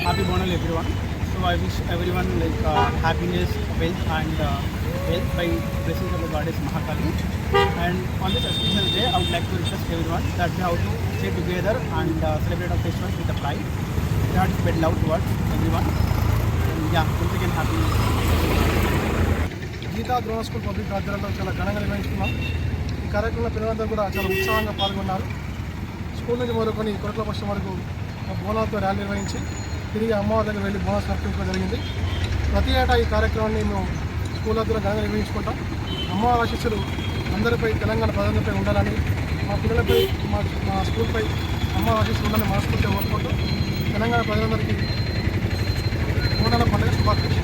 Happy Bonal everyone. So I wish everyone happiness, wealth and health by blessings of the goddess Mahakali. And on this auspicious day, I would like to request everyone that we have to stay together and celebrate our festivals with a pride. We have to spread love towards everyone. And yeah, once again happy. Geetha Drona school public ఆధ్వర్యంలో చాలా ఘనంగా నిర్వహిస్తున్నాం. ఈ కార్యక్రమంలో పిల్లలందరూ కూడా చాలా ఉత్సాహంగా పాల్గొన్నారు. స్కూల్ నుంచి మొదలుకొని కొరట్ల పక్షం వరకు బోనాలతో ర్యాలీ నిర్వహించి తిరిగి అమ్మవారి దగ్గర వెళ్ళి బోనస్ సమర్పించడం జరిగింది. ప్రతి ఏటా ఈ కార్యక్రమాన్ని మేము స్కూల్ ద్వారా ఘనంగా నిర్వహించుకుంటాం. అమ్మవారి ఆశీస్సులు అందరిపై, తెలంగాణ ప్రజలపై ఉండాలని, మా పిల్లలపై, మా స్కూల్పై అమ్మవారి ఆశీస్సులు ఉండాలని మనస్ఫూర్తిగా కోరుకుంటూ తెలంగాణ ప్రజలందరికీ బోనాల పండుగ శుభాకాంక్షలు.